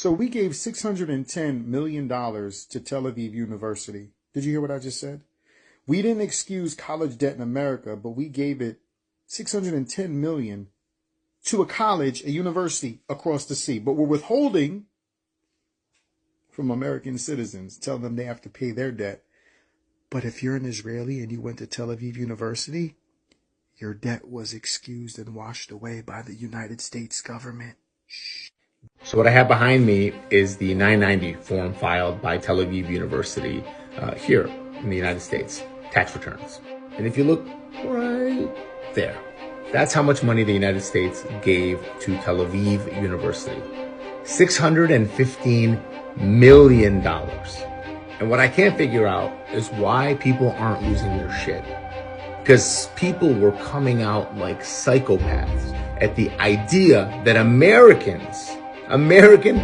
So we gave $610 million to Tel Aviv University. Did you hear what I just said? We didn't excuse college debt in America, but we gave it $610 million to a college, a university across the sea. But we're withholding from American citizens, telling them they have to pay their debt. But if you're an Israeli and you went to Tel Aviv University, your debt was excused and washed away by the United States government. Shh. So what I have behind me is the 990 form filed by Tel Aviv University here in the United States, tax returns. And if you look right there, that's how much money the United States gave to Tel Aviv University. $615 million. And what I can't figure out is why people aren't losing their shit. Because people were coming out like psychopaths at the idea that American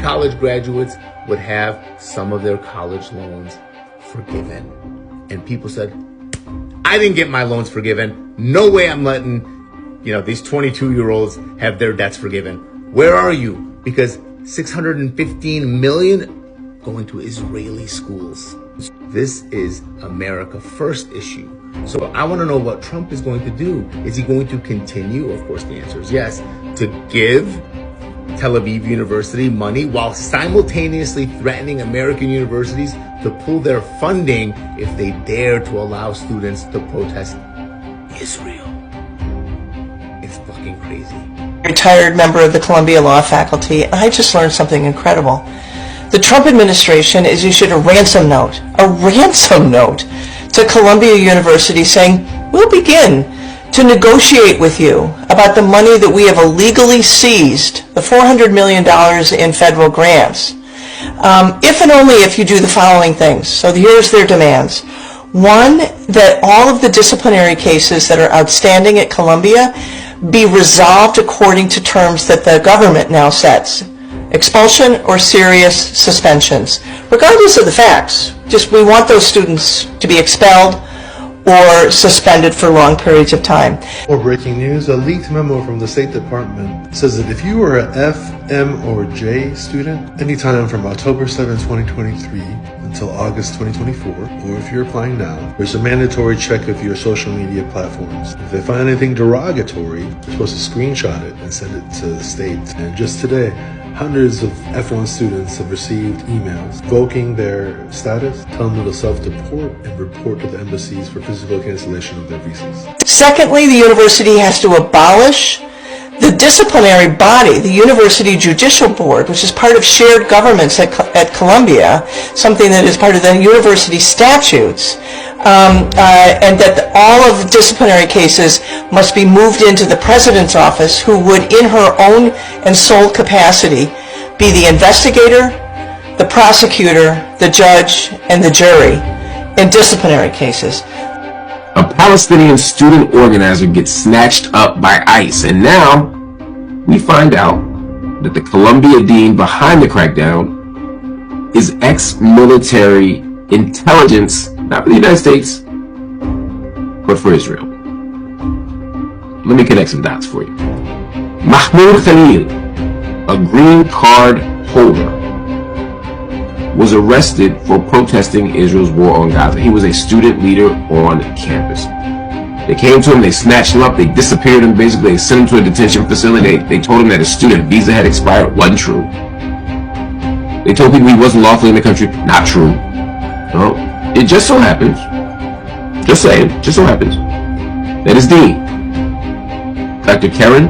college graduates would have some of their college loans forgiven. And people said, I didn't get my loans forgiven. No way I'm letting, these 22-year-olds have their debts forgiven. Where are you? Because $615 million going to Israeli schools. This is America First issue. So I want to know what Trump is going to do. Is he going to continue? Of course, the answer is yes. To give Tel Aviv University money while simultaneously threatening American universities to pull their funding if they dare to allow students to protest Israel. It's fucking crazy. Retired member of the Columbia Law faculty, and I just learned something incredible. The Trump administration has issued a ransom note to Columbia University saying, we'll begin to negotiate with you about the money that we have illegally seized, the $400 million in federal grants, if and only if you do the following things. So here's their demands. One, that all of the disciplinary cases that are outstanding at Columbia be resolved according to terms that the government now sets. Expulsion or serious suspensions, regardless of the facts. Just we want those students to be expelled or suspended for long periods of time. More breaking news, a leaked memo from the State Department says that if you are an F, M, or J student, anytime from October 7, 2023 until August 2024, or if you're applying now, there's a mandatory check of your social media platforms. If they find anything derogatory, they're supposed to screenshot it and send it to the state. And just today, hundreds of F1 students have received emails revoking their status, telling them to self-deport and report to the embassies for physical cancellation of their visas. Secondly, the university has to abolish the disciplinary body, the University Judicial Board, which is part of shared governments at Columbia, something that is part of the university statutes, and that all of the disciplinary cases must be moved into the president's office, who would, in her own and sole capacity, be the investigator, the prosecutor, the judge, and the jury in disciplinary cases. A Palestinian student organizer gets snatched up by ICE, and now we find out that the Columbia dean behind the crackdown is ex-military intelligence, not for the United States, but for Israel. Let me connect some dots for you. Mahmoud Khalil, a green card holder, was arrested for protesting Israel's war on Gaza. He was a student leader on campus. They came to him, they snatched him up, they disappeared him, basically they sent him to a detention facility. They told him that his student visa had expired. Wasn't true. They told people he wasn't lawfully in the country. Not true. No. It just so happens, just saying, just so happens, that his dean, Dr. Karen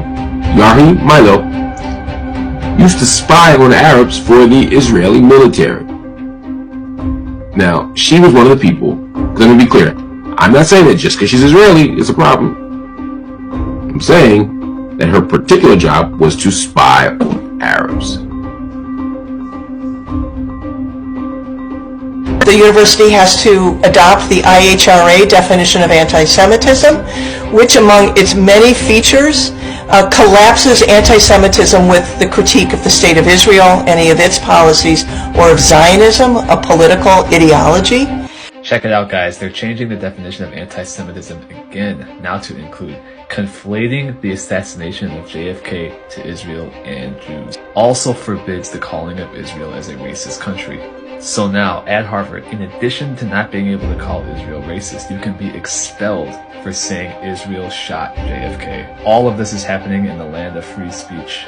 Yahi Milo, used to spy on Arabs for the Israeli military. Now, she was one of the people, let me be clear, I'm not saying that just because she's Israeli, it's a problem. I'm saying that her particular job was to spy on Arabs. The university has to adopt the IHRA definition of anti-Semitism, which among its many features collapses anti-Semitism with the critique of the State of Israel, any of its policies, or of Zionism, a political ideology. Check it out, guys. They're changing the definition of anti-Semitism again, now to include conflating the assassination of JFK to Israel and Jews also forbids the calling of Israel as a racist country. So now, at Harvard, in addition to not being able to call Israel racist, you can be expelled for saying Israel shot JFK. All of this is happening in the land of free speech.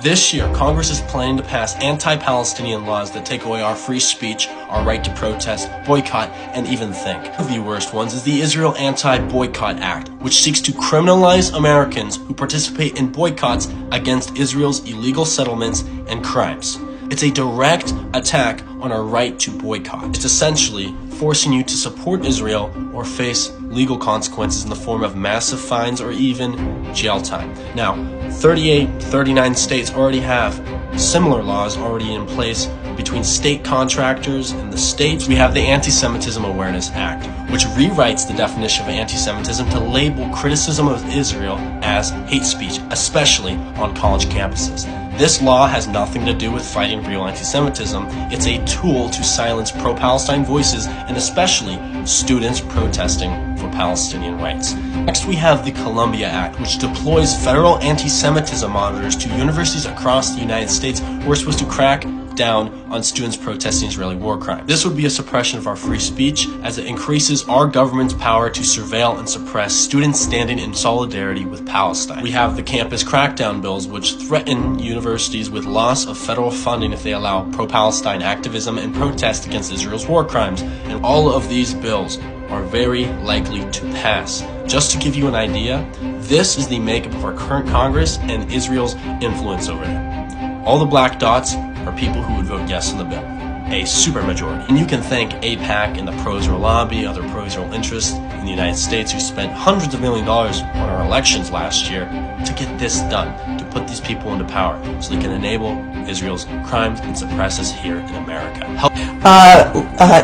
This year, Congress is planning to pass anti-Palestinian laws that take away our free speech, our right to protest, boycott, and even think. One of the worst ones is the Israel Anti-Boycott Act, which seeks to criminalize Americans who participate in boycotts against Israel's illegal settlements and crimes. It's a direct attack on our right to boycott. It's essentially forcing you to support Israel or face legal consequences in the form of massive fines or even jail time. Now, 39 states already have similar laws already in place between state contractors and the states. We have the Anti-Semitism Awareness Act, which rewrites the definition of anti-Semitism to label criticism of Israel as hate speech, especially on college campuses. This law has nothing to do with fighting real anti-Semitism. It's a tool to silence pro-Palestine voices and especially students protesting for Palestinian rights. Next, we have the Columbia Act, which deploys federal anti-Semitism monitors to universities across the United States who are supposed to crack down on students protesting Israeli war crimes. This would be a suppression of our free speech, as it increases our government's power to surveil and suppress students standing in solidarity with Palestine. We have the campus crackdown bills, which threaten universities with loss of federal funding if they allow pro-Palestine activism and protest against Israel's war crimes. And all of these bills are very likely to pass. Just to give you an idea, this is the makeup of our current Congress and Israel's influence over them. All the black dots are people who would vote yes on the bill, a supermajority. And you can thank AIPAC and the pro-Israel lobby, other pro-Israel interests in the United States who spent hundreds of $millions on our elections last year to get this done, to put these people into power so they can enable Israel's crimes and suppress us here in America.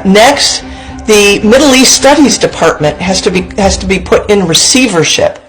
Next, the Middle East Studies Department has to be put in receivership.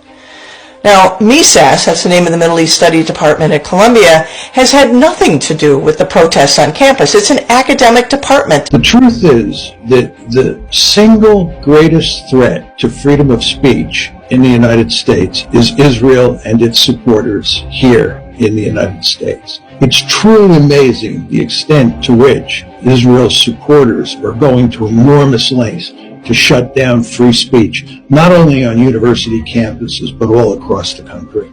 Now, MESAS, that's the name of the Middle East Studies Department at Columbia, has had nothing to do with the protests on campus. It's an academic department. The truth is that the single greatest threat to freedom of speech in the United States is Israel and its supporters here in the United States. It's truly amazing the extent to which Israel's supporters are going to enormous lengths to shut down free speech, not only on university campuses, but all across the country.